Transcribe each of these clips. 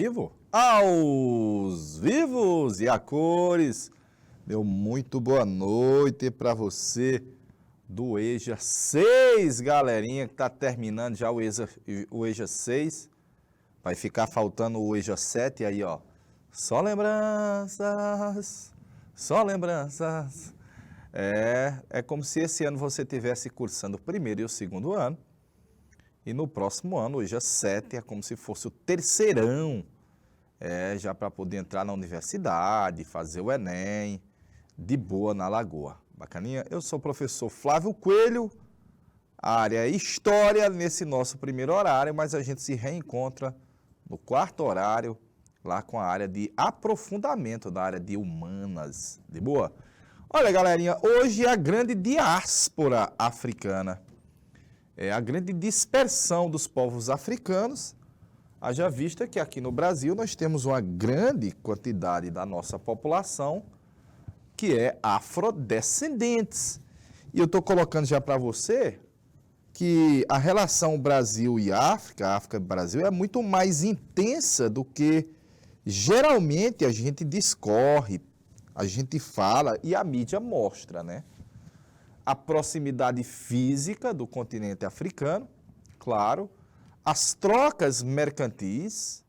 vivo? Aos vivos e a cores. Meu muito boa noite para você do EJA 6, galerinha, que está terminando já o EJA 6. Vai ficar faltando o EJA 7 aí, ó. Só lembranças, só lembranças. É como se esse ano você estivesse cursando o primeiro e o segundo ano. E no próximo ano, o EJA 7, é como se fosse o terceirão. Já para poder entrar na universidade, fazer o Enem, de boa na Lagoa. Bacaninha? Eu sou o professor Flávio Coelho, a área é História nesse nosso primeiro horário, mas a gente se reencontra no quarto horário, lá com a área de aprofundamento da área de Humanas. De boa? Olha, galerinha, hoje é a grande diáspora africana. É a grande dispersão dos povos africanos. Haja vista que aqui no Brasil nós temos uma grande quantidade da nossa população que é afrodescendentes. E eu estou colocando já para você que a relação Brasil e África, África e Brasil, é muito mais intensa do que geralmente a gente discorre, a gente fala e a mídia mostra, né? A proximidade física do continente africano, claro, as trocas mercantis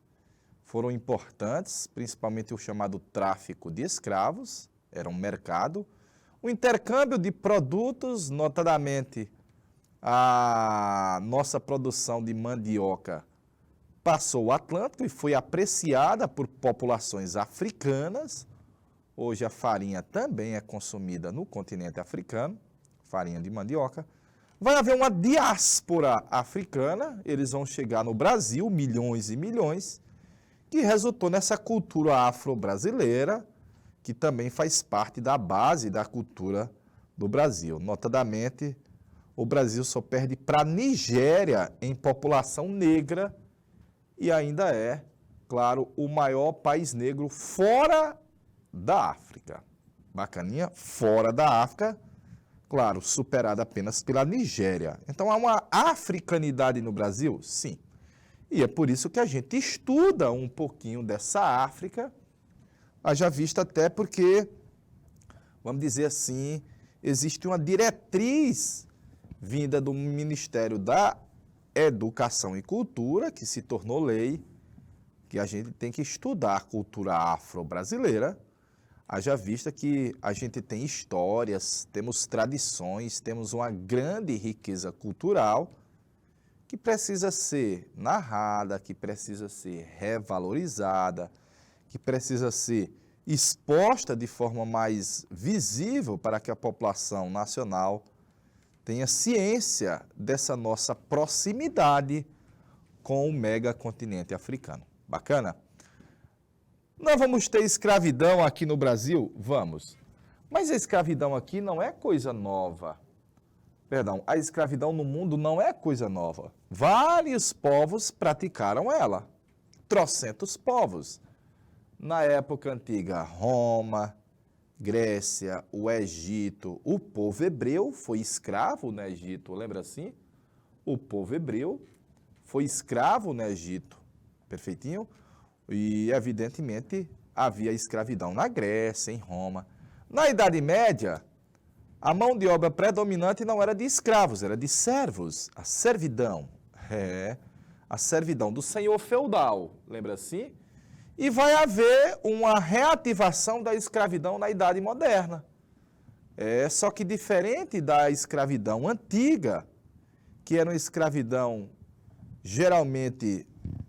foram importantes, principalmente o chamado tráfico de escravos, era um mercado, o intercâmbio de produtos, notadamente a nossa produção de mandioca passou o Atlântico e foi apreciada por populações africanas. Hoje a farinha também é consumida no continente africano, farinha de mandioca. Vai haver uma diáspora africana, eles vão chegar no Brasil, milhões e milhões, que resultou nessa cultura afro-brasileira, que também faz parte da base da cultura do Brasil. Notadamente, o Brasil só perde para a Nigéria em população negra e ainda é, claro, o maior país negro fora da África. Bacaninha? Fora da África, claro, superada apenas pela Nigéria. Então, há uma africanidade no Brasil? Sim. E é por isso que a gente estuda um pouquinho dessa África, haja vista até porque, vamos dizer assim, existe uma diretriz vinda do Ministério da Educação e Cultura, que se tornou lei, que a gente tem que estudar a cultura afro-brasileira, haja vista que a gente tem histórias, temos tradições, temos uma grande riqueza cultural que precisa ser narrada, que precisa ser revalorizada, que precisa ser exposta de forma mais visível para que a população nacional tenha ciência dessa nossa proximidade com o megacontinente africano. Bacana? Nós vamos ter escravidão aqui no Brasil? Vamos. Mas a escravidão aqui não é coisa nova. Perdão, a escravidão no mundo não é coisa nova. Vários povos praticaram ela. Trocentos povos. Na época antiga, Roma, Grécia, o Egito, o povo hebreu foi escravo no Egito, lembra assim? O povo hebreu foi escravo no Egito, perfeitinho? E, evidentemente, havia escravidão na Grécia, em Roma. Na Idade Média, a mão de obra predominante não era de escravos, era de servos, a servidão. A servidão do senhor feudal, lembra assim? E vai haver uma reativação da escravidão na Idade Moderna. Só que diferente da escravidão antiga, que era uma escravidão geralmente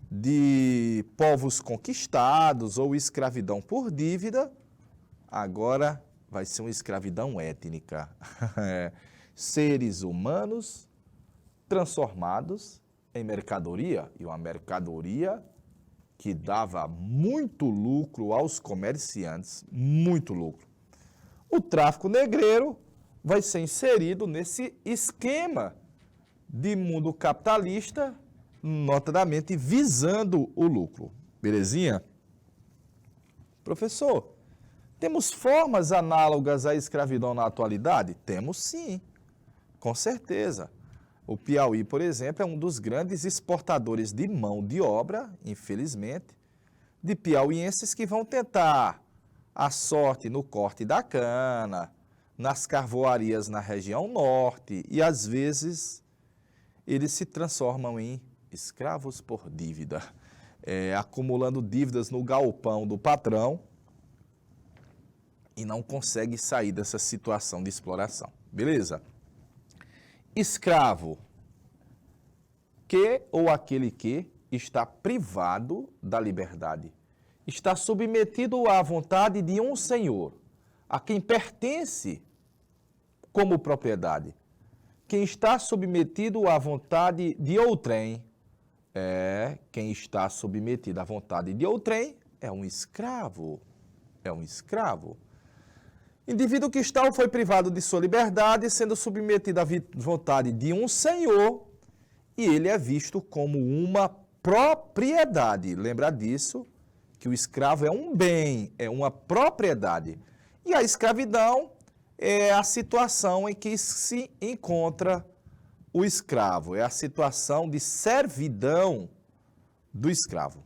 de povos conquistados ou escravidão por dívida, agora vai ser uma escravidão étnica. Seres humanos transformados em mercadoria, e uma mercadoria que dava muito lucro aos comerciantes, muito lucro. O tráfico negreiro vai ser inserido nesse esquema de mundo capitalista, notadamente visando o lucro. Belezinha? Professor, temos formas análogas à escravidão na atualidade? Temos sim, com certeza. O Piauí, por exemplo, é um dos grandes exportadores de mão de obra, infelizmente. de piauienses que vão tentar a sorte no corte da cana, nas carvoarias na região norte, e às vezes eles se transformam em escravos por dívida, acumulando dívidas no galpão do patrão e não consegue sair dessa situação de exploração. Beleza? Escravo, que ou aquele que está privado da liberdade, está submetido à vontade de um senhor, a quem pertence como propriedade. Quem está submetido à vontade de outrem, quem está submetido à vontade de outrem é um escravo. É um escravo. Indivíduo que está ou foi privado de sua liberdade, sendo submetido à vontade de um senhor, e ele é visto como uma propriedade. Lembra disso? Que o escravo é um bem, é uma propriedade. E a escravidão é a situação em que se encontra o escravo, é a situação de servidão do escravo.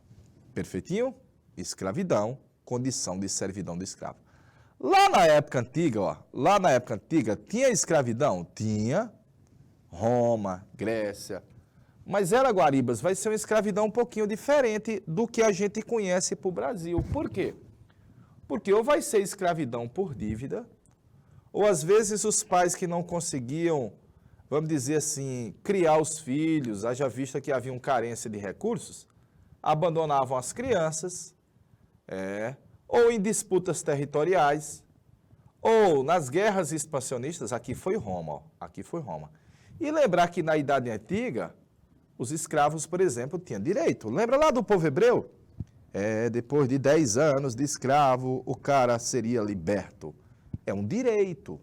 Perfeitinho? Escravidão, condição de servidão do escravo. Lá na época antiga, tinha escravidão? Tinha. Roma, Grécia. Mas Guaribas vai ser uma escravidão um pouquinho diferente do que a gente conhece para o Brasil. Por quê? Porque ou vai ser escravidão por dívida, ou às vezes os pais que não conseguiam, vamos dizer assim, criar os filhos, haja vista que havia carência de recursos, abandonavam as crianças, ou em disputas territoriais, ou nas guerras expansionistas. Aqui foi Roma, aqui foi Roma. E lembrar que na Idade Antiga, os escravos, por exemplo, tinham direito. Lembra lá do povo hebreu? Depois de 10 anos de escravo, o cara seria liberto. É um direito.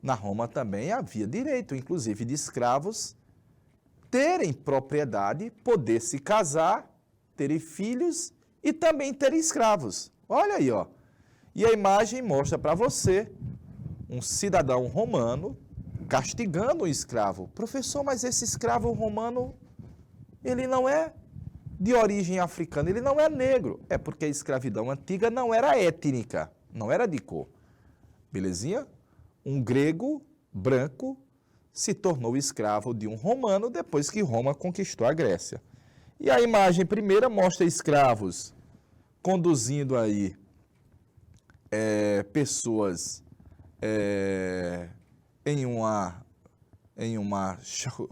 Na Roma também havia direito, inclusive de escravos terem propriedade, poder se casar, terem filhos e também terem escravos. Olha aí, ó. E a imagem mostra para você um cidadão romano castigando um escravo. Professor, mas esse escravo romano, ele não é de origem africana, ele não é negro. É porque a escravidão antiga não era étnica, não era de cor. Belezinha? Um grego branco se tornou escravo de um romano depois que Roma conquistou a Grécia. E a imagem primeira mostra escravos conduzindo aí pessoas em uma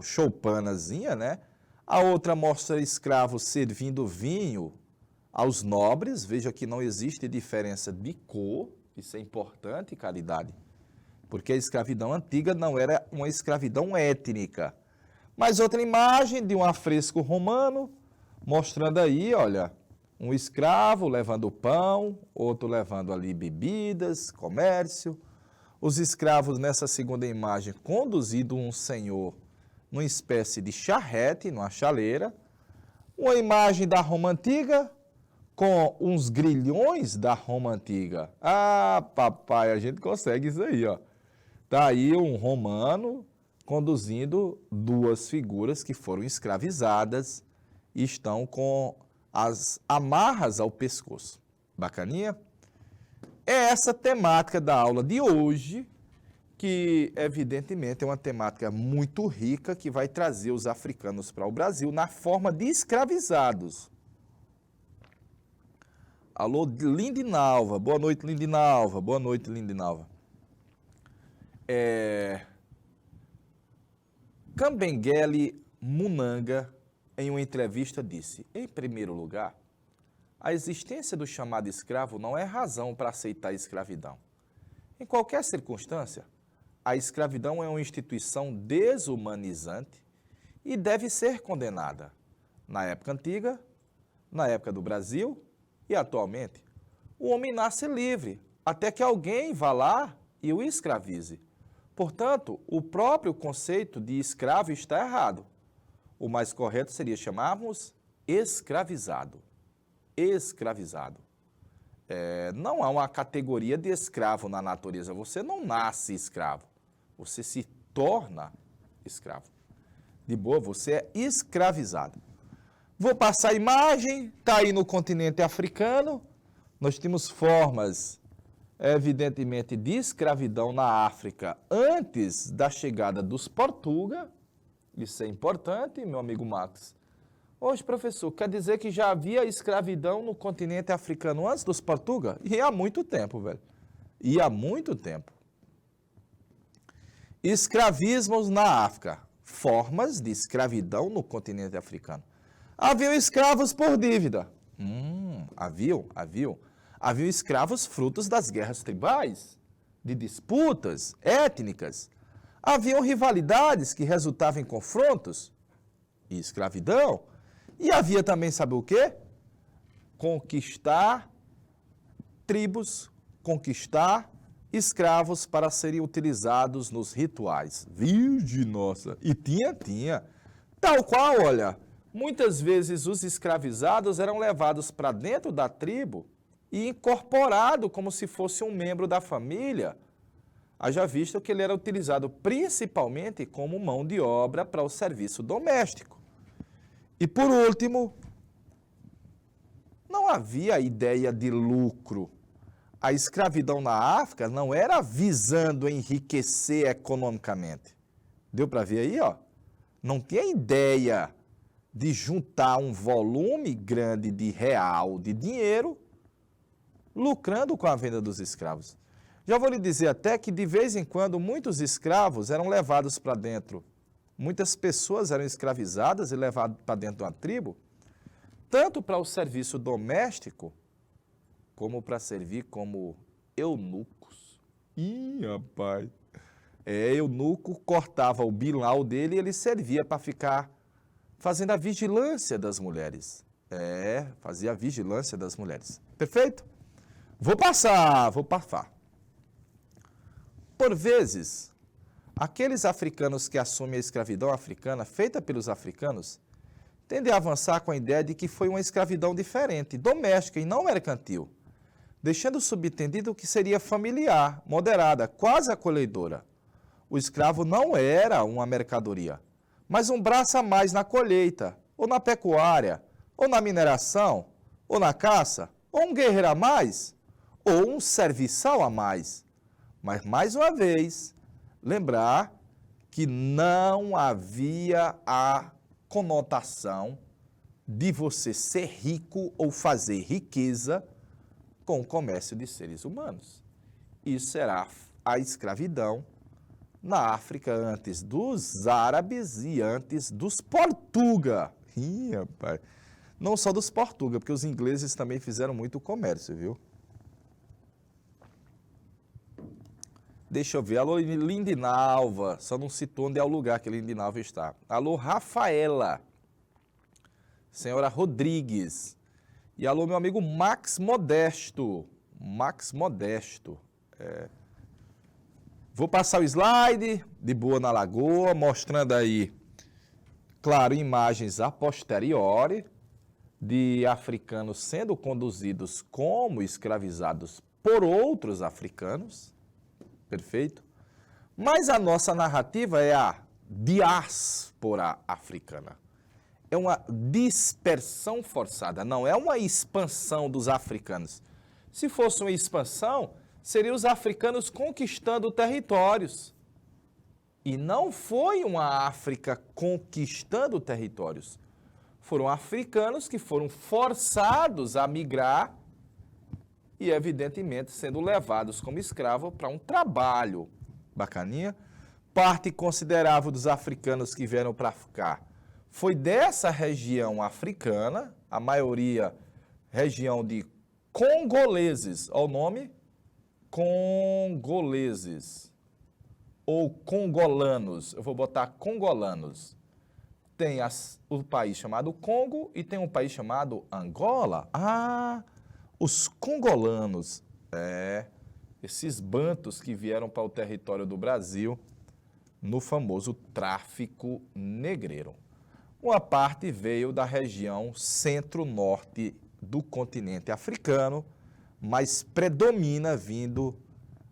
choupanazinha, né? A outra mostra escravos servindo vinho aos nobres. Veja que não existe diferença de cor, isso é importante, caridade, porque a escravidão antiga não era uma escravidão étnica. Mas outra imagem de um afresco romano, mostrando aí, olha, um escravo levando pão, outro levando ali bebidas, comércio. Os escravos, nessa segunda imagem, conduzindo um senhor numa espécie de charrete, numa chaleira. Uma imagem da Roma Antiga, com uns grilhões da Roma Antiga. Ah, papai, a gente consegue isso aí, ó. Tá aí um romano conduzindo duas figuras que foram escravizadas e estão com as amarras ao pescoço. Bacaninha? É essa temática da aula de hoje, que evidentemente é uma temática muito rica, que vai trazer os africanos para o Brasil na forma de escravizados. Alô, Lindinalva. Boa noite, Lindinalva. Boa noite, Lindinalva. Kambenguele Munanga, em uma entrevista, disse: em primeiro lugar, a existência do chamado escravo não é razão para aceitar a escravidão. Em qualquer circunstância, a escravidão é uma instituição desumanizante e deve ser condenada. Na época antiga, na época do Brasil e atualmente, o homem nasce livre, até que alguém vá lá e o escravize. Portanto, o próprio conceito de escravo está errado. O mais correto seria chamarmos escravizado. Escravizado. Não há uma categoria de escravo na natureza. Você não nasce escravo. Você se torna escravo. De boa, você é escravizado. Vou passar a imagem, está aí no continente africano. Nós temos formas, evidentemente, de escravidão na África antes da chegada dos portugueses. Isso é importante, meu amigo Max. Hoje, professor, quer dizer que já havia escravidão no continente africano antes dos portugueses? E há muito tempo, velho. E há muito tempo. Escravismos na África. Formas de escravidão no continente africano. Haviam escravos por dívida. Haviam. Haviam escravos frutos das guerras tribais, de disputas étnicas. Haviam rivalidades que resultavam em confrontos e escravidão. E havia também, sabe o quê? Conquistar tribos, conquistar escravos para serem utilizados nos rituais. Virgem nossa! E tinha. Tal qual, olha, muitas vezes os escravizados eram levados para dentro da tribo e incorporado como se fosse um membro da família. Haja visto que ele era utilizado principalmente como mão de obra para o serviço doméstico. E por último, não havia ideia de lucro. A escravidão na África não era visando enriquecer economicamente. Deu para ver aí, ó? Não tinha ideia de juntar um volume grande de real, de dinheiro, lucrando com a venda dos escravos. Já vou lhe dizer até que, de vez em quando, muitos escravos eram levados para dentro. Muitas pessoas eram escravizadas e levadas para dentro de uma tribo, tanto para o serviço doméstico, como para servir como eunucos. Ih, rapaz! Eunuco cortava o bilau dele e ele servia para ficar fazendo a vigilância das mulheres. Fazia a vigilância das mulheres. Perfeito? Vou passar. Por vezes, aqueles africanos que assumem a escravidão africana, feita pelos africanos, tendem a avançar com a ideia de que foi uma escravidão diferente, doméstica e não mercantil, deixando subentendido que seria familiar, moderada, quase acolhedora. O escravo não era uma mercadoria, mas um braço a mais na colheita, ou na pecuária, ou na mineração, ou na caça, ou um guerreiro a mais, ou um serviçal a mais. Mas, mais uma vez, lembrar que não havia a conotação de você ser rico ou fazer riqueza com o comércio de seres humanos. Isso era a escravidão na África antes dos árabes e antes dos portugueses. Ih, rapaz. Não só dos portugueses, porque os ingleses também fizeram muito comércio, viu? Deixa eu ver. Alô, Lindinalva. Só não citou onde é o lugar que Lindinalva está. Alô, Rafaela. Senhora Rodrigues. E alô, meu amigo Max Modesto. Vou passar o slide de boa na lagoa, mostrando aí, claro, imagens a posteriori de africanos sendo conduzidos como escravizados por outros africanos. Perfeito? Mas a nossa narrativa é a diáspora africana. É uma dispersão forçada, não é uma expansão dos africanos. Se fosse uma expansão, seriam os africanos conquistando territórios. E não foi uma África conquistando territórios. Foram africanos que foram forçados a migrar e, evidentemente, sendo levados como escravo para um trabalho. Bacaninha? Parte considerável dos africanos que vieram para cá foi dessa região africana, a maioria região de congoleses. Olha o nome? Congoleses. Ou congolanos. Eu vou botar congolanos. Tem o país chamado Congo e tem um país chamado Angola. Os congolanos, esses bantos que vieram para o território do Brasil no famoso tráfico negreiro. Uma parte veio da região centro-norte do continente africano, mas predomina vindo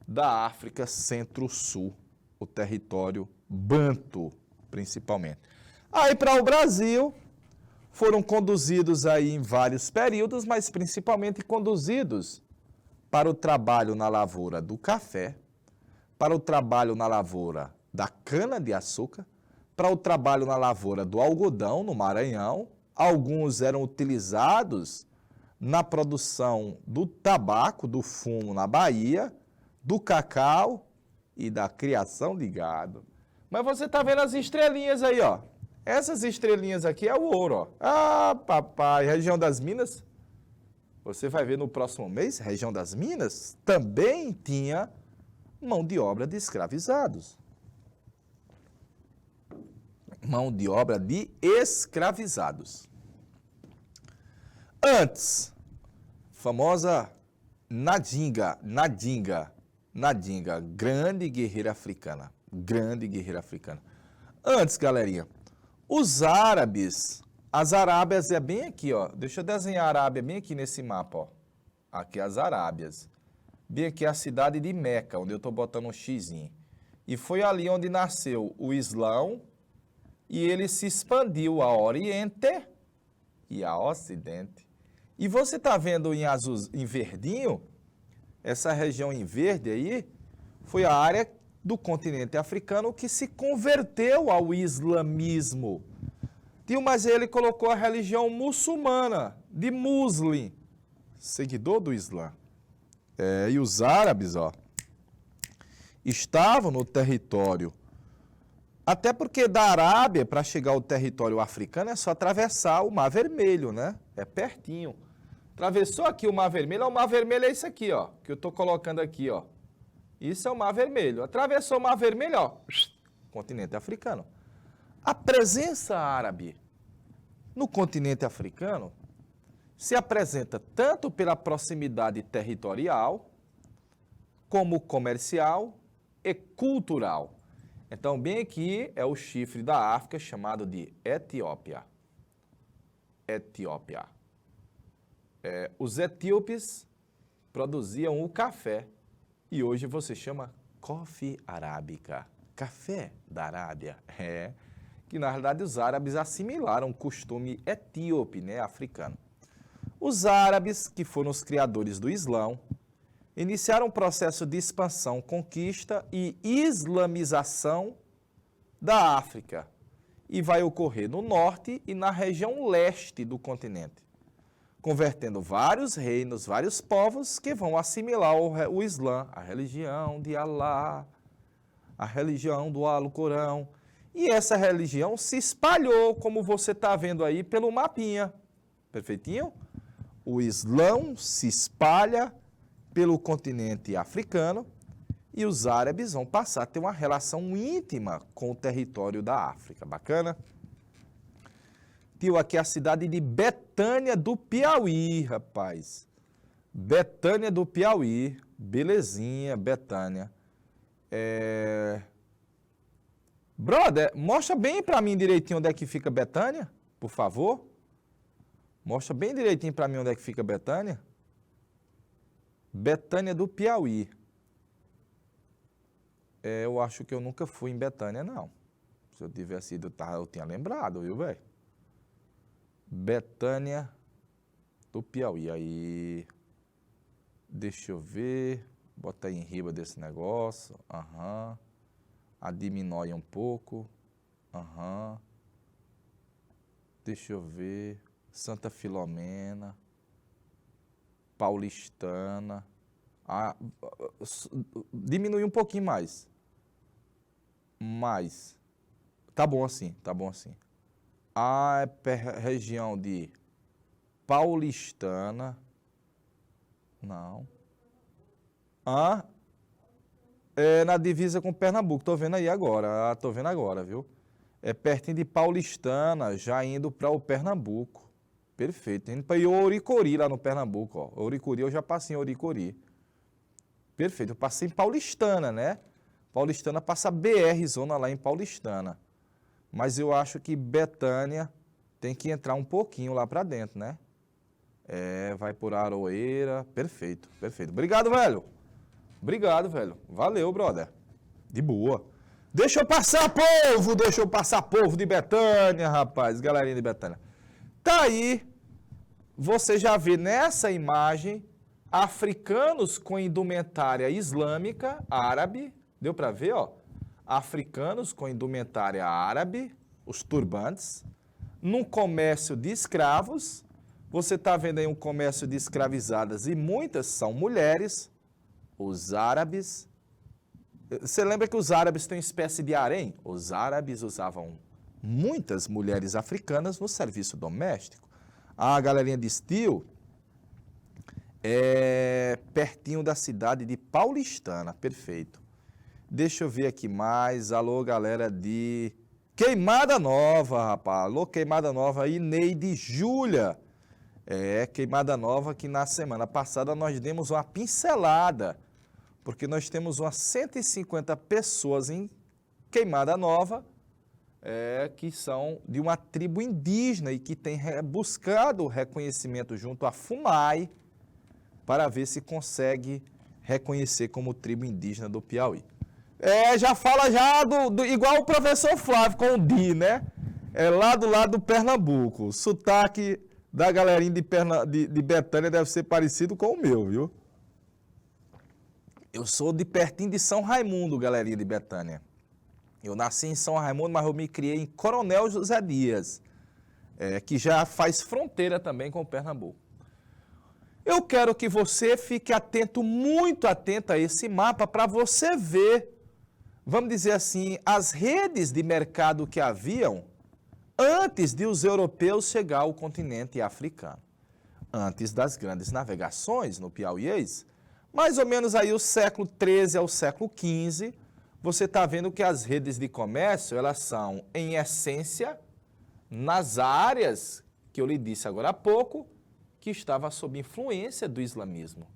da África centro-sul, o território banto, principalmente. Aí para o Brasil, foram conduzidos aí em vários períodos, mas principalmente conduzidos para o trabalho na lavoura do café, para o trabalho na lavoura da cana-de-açúcar, para o trabalho na lavoura do algodão, no Maranhão. Alguns eram utilizados na produção do tabaco, do fumo na Bahia, do cacau e da criação de gado. Mas você está vendo as estrelinhas aí, ó. Essas estrelinhas aqui é o ouro, ó. Ah, papai, região das Minas. Você vai ver no próximo mês, região das Minas também tinha mão de obra de escravizados. Mão de obra de escravizados. Antes, famosa Nadinga, grande guerreira africana. Antes, galerinha, os árabes, as Arábias é bem aqui, ó. Deixa eu desenhar a Arábia bem aqui nesse mapa, ó. Aqui as Arábias. Bem aqui a cidade de Meca, onde eu estou botando um xizinho. E foi ali onde nasceu o Islão e ele se expandiu a Oriente e a Ocidente. E você está vendo em azul, em verdinho, essa região em verde aí, foi a área do continente africano que se converteu ao islamismo. Mas ele colocou a religião muçulmana, de muslim, seguidor do Islã. E os árabes, ó, estavam no território. Até porque da Arábia, para chegar ao território africano, é só atravessar o Mar Vermelho, né? É pertinho. Atravessou aqui o Mar Vermelho, ó, o Mar Vermelho é isso aqui, ó, que eu estou colocando aqui, ó. Isso é o Mar Vermelho. Atravessou o Mar Vermelho, ó, continente africano. A presença árabe no continente africano se apresenta tanto pela proximidade territorial, como comercial e cultural. Então, bem aqui é o chifre da África, chamado de Etiópia. Os etíopes produziam o café e hoje você chama coffee arábica, café da Arábia. Que na realidade os árabes assimilaram o costume etíope, né, africano. Os árabes, que foram os criadores do Islão, iniciaram um processo de expansão, conquista e islamização da África. E vai ocorrer no norte e na região leste do continente, convertendo vários reinos, vários povos que vão assimilar o Islã, a religião de Alá, a religião do Alcorão. E essa religião se espalhou, como você está vendo aí, pelo mapinha. Perfeitinho? O Islão se espalha pelo continente africano e os árabes vão passar a ter uma relação íntima com o território da África. Bacana? Tio, aqui é a cidade de Betânia do Piauí, rapaz. Betânia do Piauí. Belezinha, Betânia. Brother, mostra bem para mim direitinho onde é que fica Betânia, por favor. Mostra bem direitinho para mim onde é que fica Betânia. Betânia do Piauí. Eu acho que eu nunca fui em Betânia, não. Se eu tivesse ido, eu tinha lembrado, viu, velho? Betânia do Piauí. Aí, deixa eu ver. Bota aí em riba desse negócio. Diminui um pouco. Deixa eu ver. Santa Filomena. Paulistana. Diminui um pouquinho mais. Tá bom assim, região de Paulistana. Não. É na divisa com Pernambuco, tô vendo aí agora, viu? É pertinho de Paulistana, já indo para o Pernambuco. Perfeito, indo para Ouricori, lá no Pernambuco, ó. Ouricori, eu já passei em Ouricori. Perfeito, eu passei em Paulistana, né? Paulistana passa BR, zona lá em Paulistana. Mas eu acho que Betânia tem que entrar um pouquinho lá para dentro, né? Vai por Aroeira, perfeito. Obrigado, velho. Valeu, brother. De boa. Deixa eu passar, povo de Betânia, rapaz. Galerinha de Betânia. Tá aí, você já vê nessa imagem africanos com indumentária islâmica, árabe, deu para ver, ó? Africanos com indumentária árabe, os turbantes, num comércio de escravos. Você está vendo aí um comércio de escravizadas e muitas são mulheres, os árabes. Você lembra que os árabes têm uma espécie de harém? Os árabes usavam muitas mulheres africanas no serviço doméstico. A galerinha de Steel é pertinho da cidade de Paulistana, perfeito. Deixa eu ver aqui mais. Alô, galera de Queimada Nova, rapaz. Alô, Queimada Nova aí, Neide Júlia. Queimada Nova que na semana passada nós demos uma pincelada, porque nós temos umas 150 pessoas em Queimada Nova, que são de uma tribo indígena e que tem buscado o reconhecimento junto à FUNAI para ver se consegue reconhecer como tribo indígena do Piauí. Já fala já igual o professor Flávio com o Di, né? Lá do lado do Pernambuco. O sotaque da galerinha de Betânia deve ser parecido com o meu, viu? Eu sou de pertinho de São Raimundo, galerinha de Betânia. Eu nasci em São Raimundo, mas eu me criei em Coronel José Dias, que já faz fronteira também com o Pernambuco. Eu quero que você fique atento, muito atento a esse mapa, para você ver, vamos dizer assim, as redes de mercado que haviam antes de os europeus chegar ao continente africano. Antes das grandes navegações no Piauiês, mais ou menos aí o século XIII ao século XV, você está vendo que as redes de comércio, elas são, em essência, nas áreas que eu lhe disse agora há pouco, que estava sob influência do islamismo,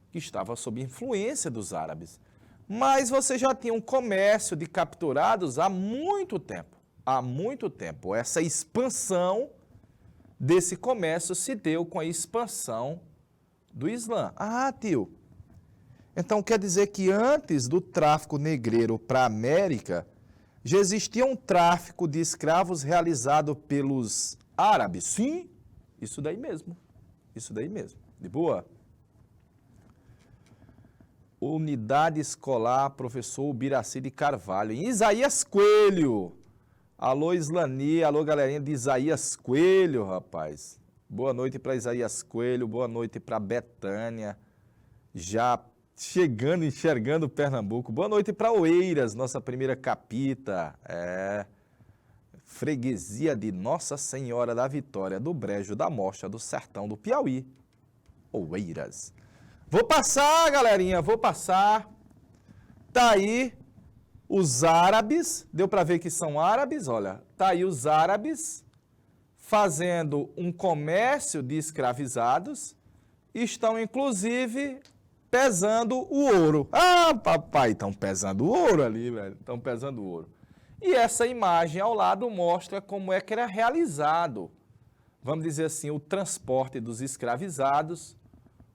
que estava sob influência dos árabes. Mas você já tinha um comércio de capturados há muito tempo. Há muito tempo. Essa expansão desse comércio se deu com a expansão do Islã. Ah, tio, então quer dizer que antes do tráfico negreiro para a América, já existia um tráfico de escravos realizado pelos árabes? Sim, isso daí mesmo. Isso daí mesmo. De boa? Unidade Escolar Professor Ubiraci de Carvalho. Em Isaías Coelho. Alô, Islani. Alô, galerinha de Isaías Coelho, rapaz. Boa noite para Isaías Coelho. Boa noite para Betânia. Já chegando, enxergando Pernambuco. Boa noite para Oeiras, nossa primeira capita. Freguesia de Nossa Senhora da Vitória, do Brejo da Mocha, do Sertão do Piauí. Oeiras. Vou passar, galerinha, vou passar. Tá aí os árabes, deu para ver que são árabes, olha. Tá aí os árabes fazendo um comércio de escravizados. Estão, inclusive, pesando o ouro. Ah, papai, estão pesando o ouro ali, velho. Estão pesando o ouro. E essa imagem ao lado mostra como é que era realizado, vamos dizer assim, o transporte dos escravizados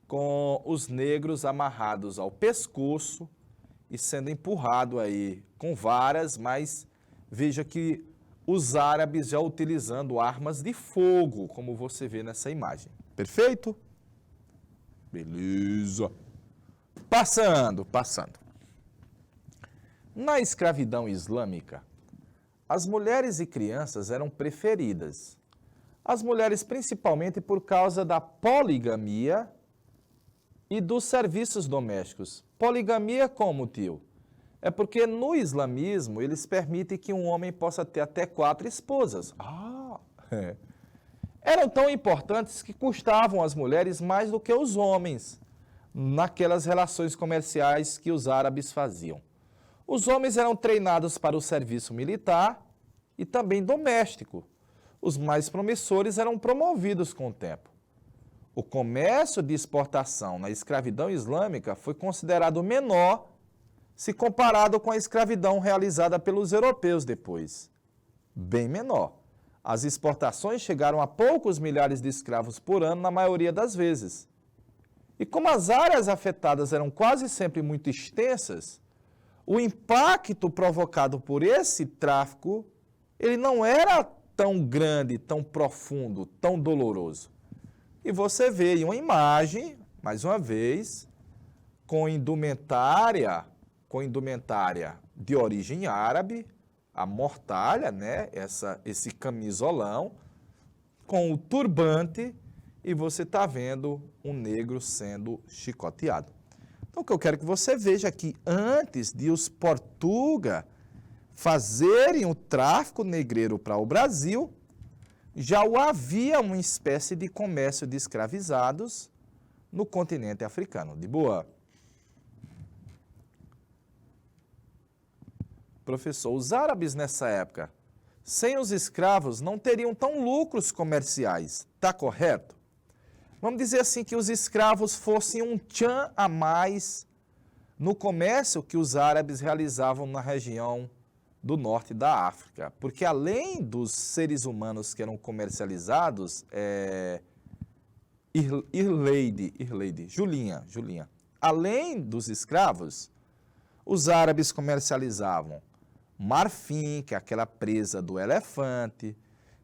com os negros amarrados ao pescoço e sendo empurrado aí com varas, mas veja que os árabes já utilizando armas de fogo, como você vê nessa imagem. Perfeito? Beleza. Passando. Na escravidão islâmica, as mulheres e crianças eram preferidas. As mulheres principalmente por causa da poligamia e dos serviços domésticos. Poligamia como, tio? É porque no islamismo eles permitem que um homem possa ter até 4 esposas. Eram tão importantes que custavam às mulheres mais do que os homens naquelas relações comerciais que os árabes faziam. Os homens eram treinados para o serviço militar e também doméstico. Os mais promissores eram promovidos com o tempo. O comércio de exportação na escravidão islâmica foi considerado menor se comparado com a escravidão realizada pelos europeus depois. Bem menor. As exportações chegaram a poucos milhares de escravos por ano na maioria das vezes. E como as áreas afetadas eram quase sempre muito extensas, o impacto provocado por esse tráfico, ele não era tão grande, tão profundo, tão doloroso? E você vê aí uma imagem, mais uma vez, com indumentária de origem árabe, a mortalha, né? Esse camisolão, com o turbante, e você está vendo um negro sendo chicoteado. Então, o que eu quero que você veja é que antes de os portugueses fazerem o tráfico negreiro para o Brasil, já havia uma espécie de comércio de escravizados no continente africano. De boa. Professor, os árabes nessa época, sem os escravos, não teriam tão lucros comerciais, está correto? Vamos dizer assim que os escravos fossem um tchan a mais no comércio que os árabes realizavam na região do norte da África. Porque além dos seres humanos que eram comercializados, Julinha, além dos escravos, os árabes comercializavam marfim, que é aquela presa do elefante,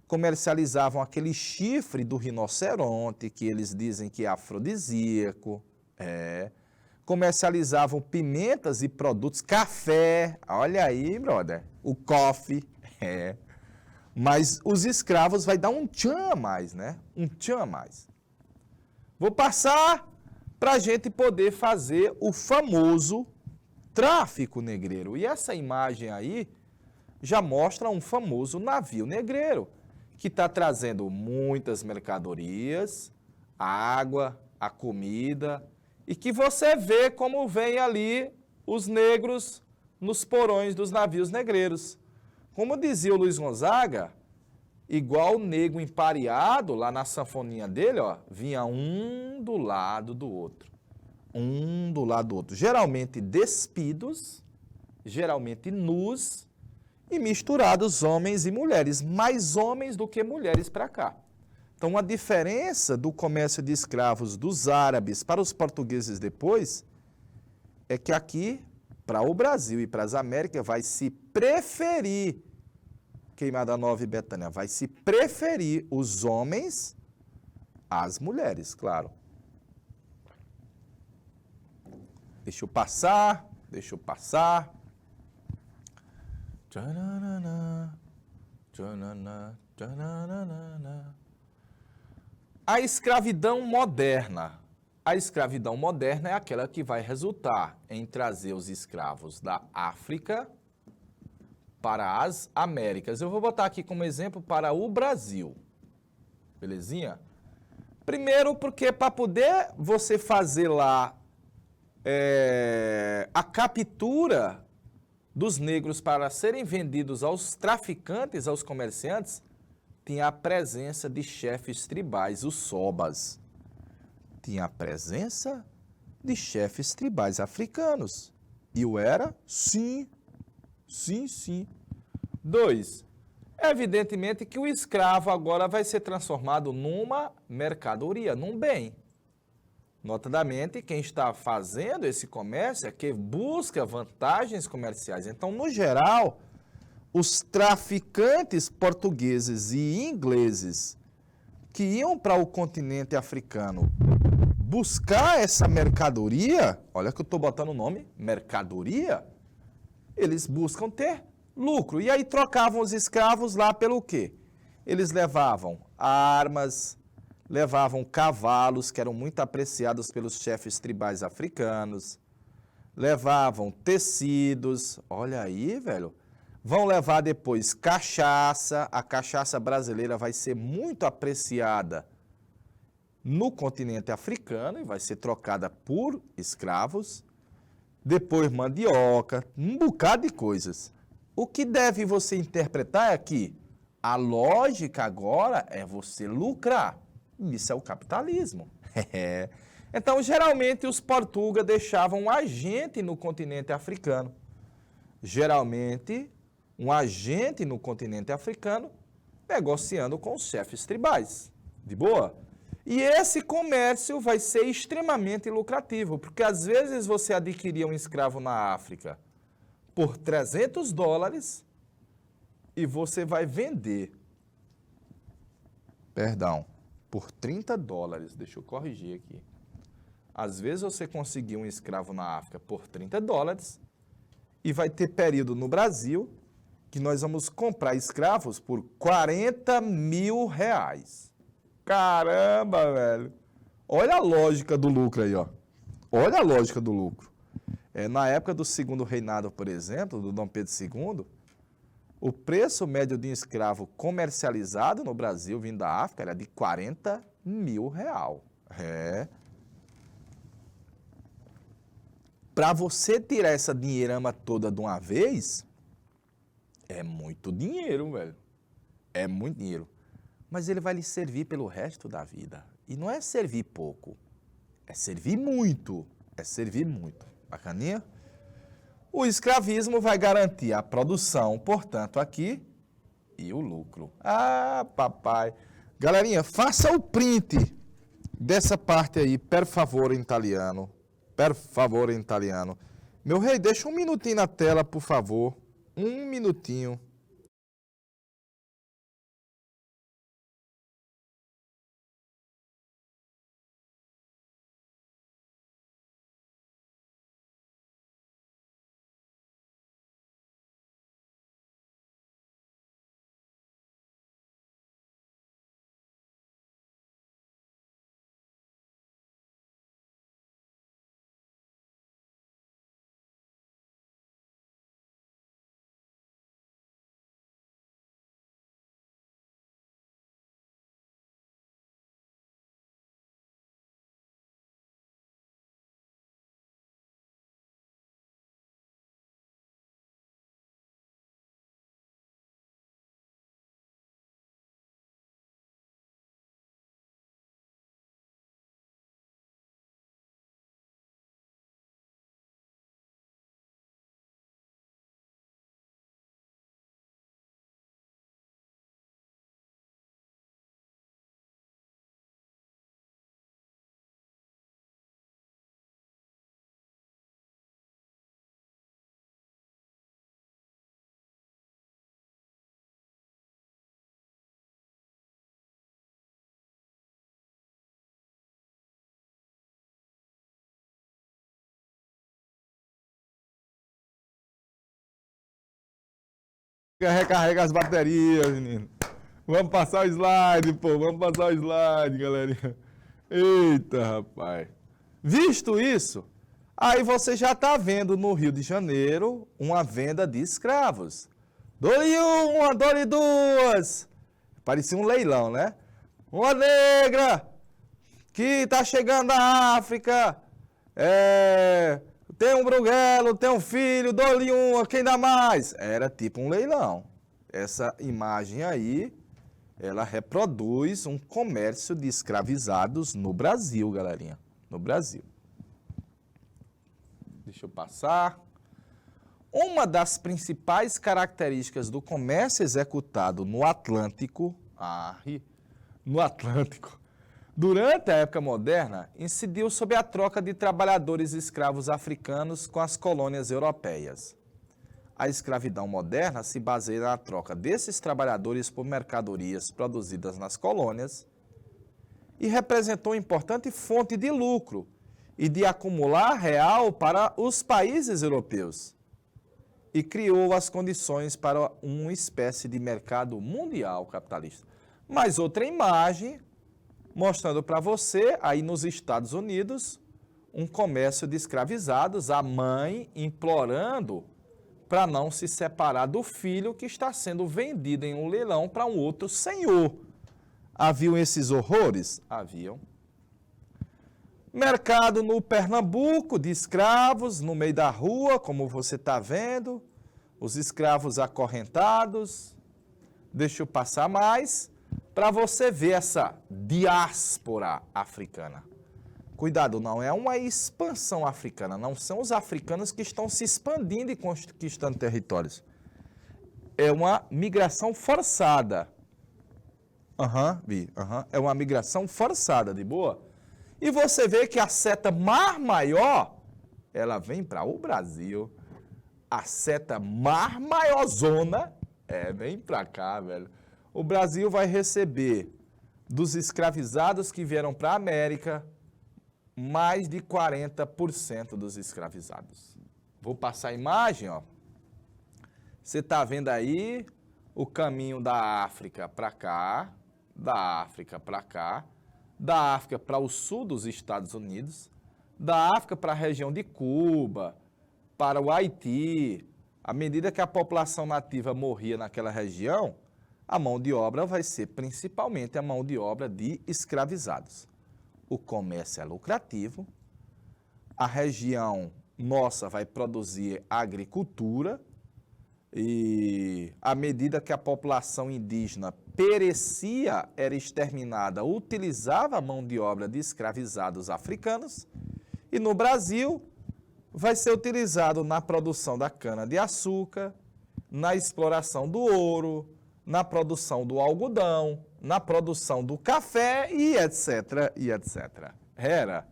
comercializavam aquele chifre do rinoceronte, que eles dizem que é afrodisíaco, comercializavam pimentas e produtos, café, olha aí, brother, o coffee, mas os escravos vai dar um tchan a mais, né? Um tchan a mais. Vou passar para a gente poder fazer o famoso tráfico negreiro. E essa imagem aí já mostra um famoso navio negreiro, que está trazendo muitas mercadorias, a água, a comida, e que você vê como vem ali os negros nos porões dos navios negreiros. Como dizia o Luiz Gonzaga, igual o negro empareado, lá na sanfoninha dele, ó, vinha um do lado do outro. Um do lado do outro. Geralmente despidos, geralmente nus e misturados homens e mulheres. Mais homens do que mulheres para cá. Então, a diferença do comércio de escravos dos árabes para os portugueses depois é que aqui, para o Brasil e para as Américas, vai se preferir, Queimada Nova e Betânia, vai se preferir os homens às mulheres, claro. Deixa eu passar. A escravidão moderna. A escravidão moderna é aquela que vai resultar em trazer os escravos da África para as Américas. Eu vou botar aqui como exemplo para o Brasil. Belezinha? Primeiro porque para poder você fazer lá a captura dos negros para serem vendidos aos traficantes, aos comerciantes, tinha a presença de chefes tribais, os sobas. Tinha a presença de chefes tribais africanos. E o era? Sim. 2. Evidentemente que o escravo agora vai ser transformado numa mercadoria, num bem. Notadamente, quem está fazendo esse comércio é que busca vantagens comerciais. Então, no geral, os traficantes portugueses e ingleses que iam para o continente africano buscar essa mercadoria, olha que eu estou botando o nome, mercadoria, eles buscam ter lucro. E aí trocavam os escravos lá pelo quê? Eles levavam armas, levavam cavalos, que eram muito apreciados pelos chefes tribais africanos, levavam tecidos, olha aí, velho, vão levar depois cachaça, a cachaça brasileira vai ser muito apreciada no continente africano e vai ser trocada por escravos, depois mandioca, um bocado de coisas. O que deve você interpretar é que a lógica agora é você lucrar. Isso é o capitalismo. Então, geralmente, os portugueses deixavam um agente no continente africano. Geralmente, um agente no continente africano negociando com os chefes tribais. De boa? E esse comércio vai ser extremamente lucrativo, porque às vezes você adquiria um escravo na África por $300 e você vai vender Perdão, por 30 dólares, deixa eu corrigir aqui. Às vezes você conseguiu um escravo na África por 30 dólares e vai ter período no Brasil que nós vamos comprar escravos por 40 mil reais. Caramba, velho. Olha a lógica do lucro aí, ó. Olha a lógica do lucro. Na época do segundo reinado, por exemplo, do Dom Pedro II, o preço médio de um escravo comercializado no Brasil, vindo da África, era de 40 mil reais. Para você tirar essa dinheirama toda de uma vez, é muito dinheiro, velho. É muito dinheiro. Mas ele vai lhe servir pelo resto da vida. E não é servir pouco, é servir muito. É servir muito. Bacaninha? O escravismo vai garantir a produção, portanto, aqui, e o lucro. Ah, papai. Galerinha, faça o print dessa parte aí, per favore, em italiano. Per favore, em italiano. Meu rei, deixa um minutinho na tela, por favor. Um minutinho. Recarrega as baterias, menino. Vamos passar o slide, pô. Vamos passar o slide, galerinha. Eita, rapaz. Visto isso, aí você já está vendo no Rio de Janeiro uma venda de escravos. Dole uma, dole duas. Parecia um leilão, né? Uma negra que está chegando da África. Tem um bruguelo, tem um filho, dole uma, quem dá mais? Era tipo um leilão. Essa imagem aí, ela reproduz um comércio de escravizados no Brasil, galerinha. No Brasil. Deixa eu passar. Uma das principais características do comércio executado no Atlântico, durante a época moderna, incidiu sobre a troca de trabalhadores escravos africanos com as colônias europeias. A escravidão moderna se baseia na troca desses trabalhadores por mercadorias produzidas nas colônias e representou importante fonte de lucro e de acumular real para os países europeus e criou as condições para uma espécie de mercado mundial capitalista. Mais outra imagem mostrando para você, aí nos Estados Unidos, um comércio de escravizados, a mãe implorando para não se separar do filho que está sendo vendido em um leilão para um outro senhor. Haviam esses horrores? Haviam. Mercado no Pernambuco de escravos, no meio da rua, como você está vendo, os escravos acorrentados. Deixa eu passar mais, para você ver essa diáspora africana. Cuidado, não é uma expansão africana, não são os africanos que estão se expandindo e conquistando territórios. É uma migração forçada. É uma migração forçada, de boa. E você vê que a seta Mar Maior, ela vem para o Brasil. A seta Mar Maiorzona, vem para cá, velho. O Brasil vai receber dos escravizados que vieram para a América, mais de 40% dos escravizados. Vou passar a imagem, ó. Você está vendo aí o caminho da África para cá, da África para cá, da África para o sul dos Estados Unidos, da África para a região de Cuba, para o Haiti. À medida que a população nativa morria naquela região, a mão de obra vai ser principalmente a mão de obra de escravizados. O comércio é lucrativo, a região nossa vai produzir agricultura e à medida que a população indígena perecia, era exterminada, utilizava a mão de obra de escravizados africanos e no Brasil vai ser utilizado na produção da cana-de-açúcar, na exploração do ouro, na produção do algodão, na produção do café e etc, e etc. Era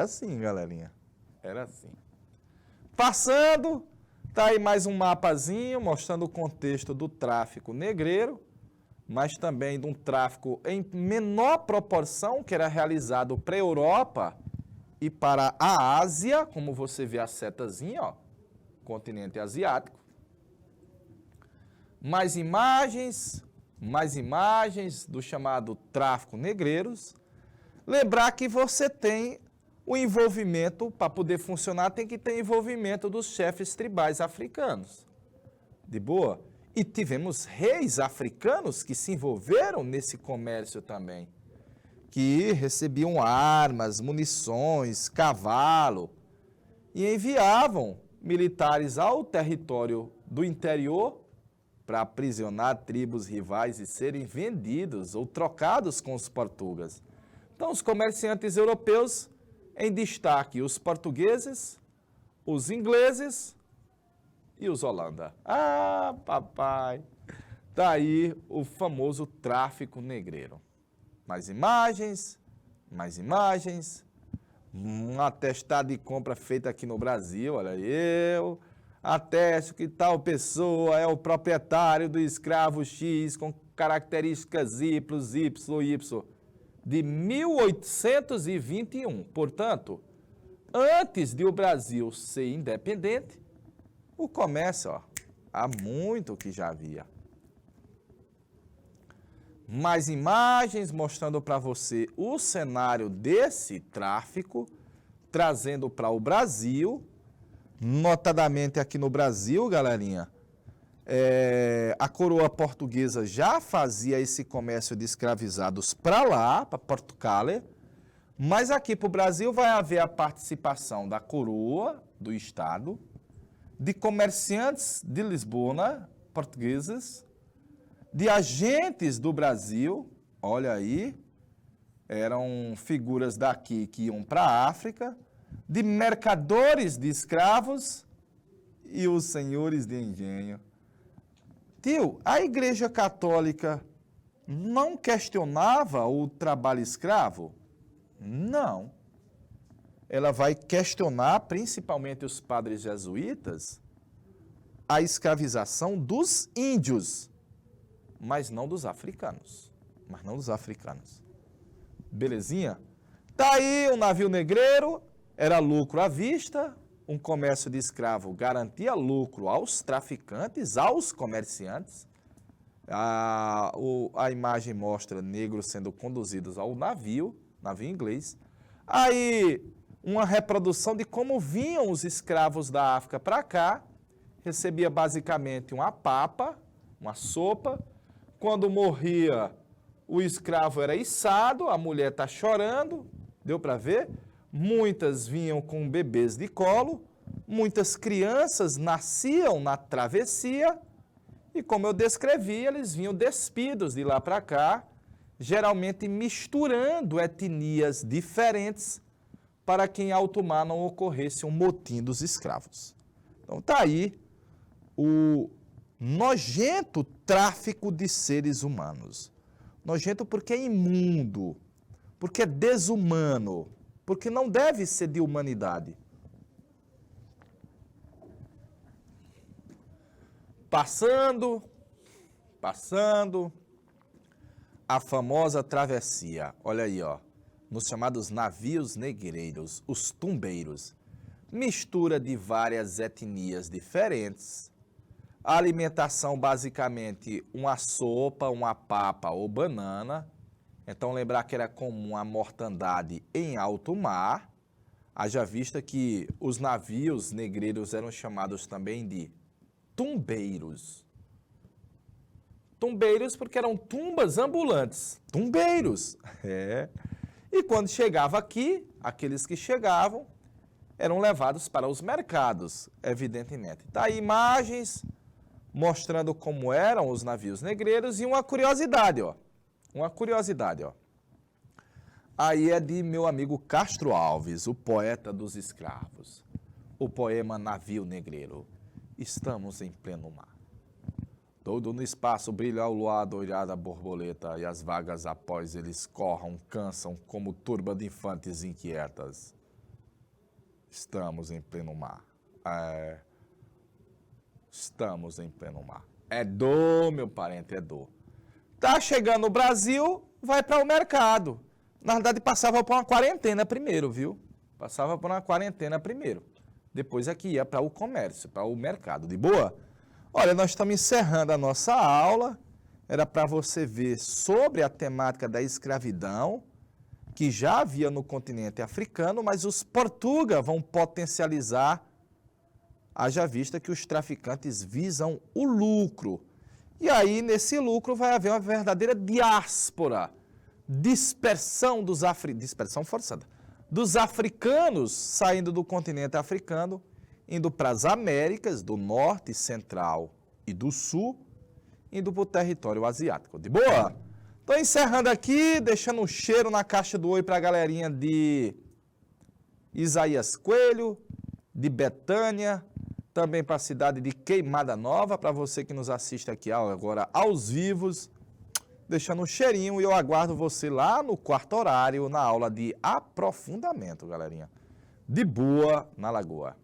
assim, galerinha, era assim. Passando, tá aí mais um mapazinho mostrando o contexto do tráfico negreiro, mas também de um tráfico em menor proporção que era realizado para a Europa e para a Ásia, como você vê a setazinha, ó, continente asiático. Mais imagens do chamado tráfico negreiros. Lembrar que você tem o envolvimento, para poder funcionar, tem que ter envolvimento dos chefes tribais africanos. De boa? E tivemos reis africanos que se envolveram nesse comércio também, que recebiam armas, munições, cavalo, e enviavam militares ao território do interior para aprisionar tribos rivais e serem vendidos ou trocados com os portugueses. Então, os comerciantes europeus, em destaque, os portugueses, os ingleses e os holandas. Ah, papai! Daí o famoso tráfico negreiro. Mais imagens, um atestado de compra feito aqui no Brasil, olha, eu atesto que tal pessoa é o proprietário do escravo X com características Y, de 1821. Portanto, antes de o Brasil ser independente, o comércio, ó, há muito que já havia. Mais imagens mostrando para você o cenário desse tráfico, trazendo para o Brasil, notadamente aqui no Brasil, galerinha, a coroa portuguesa já fazia esse comércio de escravizados para lá, para Portugal, mas aqui para o Brasil vai haver a participação da coroa do Estado, de comerciantes de Lisboa, portugueses, de agentes do Brasil, olha aí, eram figuras daqui que iam para a África, de mercadores de escravos e os senhores de engenho. Tio, a Igreja Católica não questionava o trabalho escravo? Não. Ela vai questionar, principalmente os padres jesuítas, a escravização dos índios, mas não dos africanos. Belezinha? Tá aí o navio negreiro, era lucro à vista, um comércio de escravo garantia lucro aos traficantes, aos comerciantes. A imagem mostra negros sendo conduzidos ao navio inglês. Aí, uma reprodução de como vinham os escravos da África para cá, recebia basicamente uma papa, uma sopa. Quando morria, o escravo era içado, a mulher está chorando, deu para ver? Muitas vinham com bebês de colo, muitas crianças nasciam na travessia e, como eu descrevi, eles vinham despidos de lá para cá, geralmente misturando etnias diferentes para que em alto mar não ocorresse um motim dos escravos. Então está aí o nojento tráfico de seres humanos. Nojento porque é imundo, porque é desumano, porque não deve ser de humanidade. Passando, a famosa travessia, olha aí, ó, nos chamados navios negreiros, os tumbeiros, mistura de várias etnias diferentes, a alimentação basicamente uma sopa, uma papa ou banana, então lembrar que era comum a mortandade em alto mar, haja vista que os navios negreiros eram chamados também de tumbeiros. Tumbeiros porque eram tumbas ambulantes. Tumbeiros. É. E quando chegava aqui, aqueles que chegavam eram levados para os mercados, evidentemente. Tá aí imagens mostrando como eram os navios negreiros e uma curiosidade, ó. Uma curiosidade, ó. Aí é de meu amigo Castro Alves, o poeta dos escravos. O poema Navio Negreiro. Estamos em pleno mar. Todo no espaço brilha o luar, doirada a borboleta, e as vagas após eles corram, cansam como turba de infantes inquietas. Estamos em pleno mar. Estamos em pleno mar. É dor, meu parente, é dor. Tá chegando no Brasil, vai para o mercado. Na verdade, passava por uma quarentena primeiro, viu? Passava por uma quarentena primeiro. Depois é que ia para o comércio, para o mercado. De boa? Olha, nós estamos encerrando a nossa aula. Era para você ver sobre a temática da escravidão, que já havia no continente africano, mas os portugueses vão potencializar, haja vista que os traficantes visam o lucro. E aí, nesse lucro, vai haver uma verdadeira diáspora, dispersão forçada, dos africanos saindo do continente africano, indo para as Américas, do Norte, Central e do Sul, indo para o território asiático. De boa? Estou encerrando aqui, deixando um cheiro na caixa do oi para a galerinha de Isaías Coelho, de Betânia, também para a cidade de Queimada Nova, para você que nos assiste aqui agora aos vivos, deixando um cheirinho e eu aguardo você lá no quarto horário, na aula de aprofundamento, galerinha. De boa na Lagoa.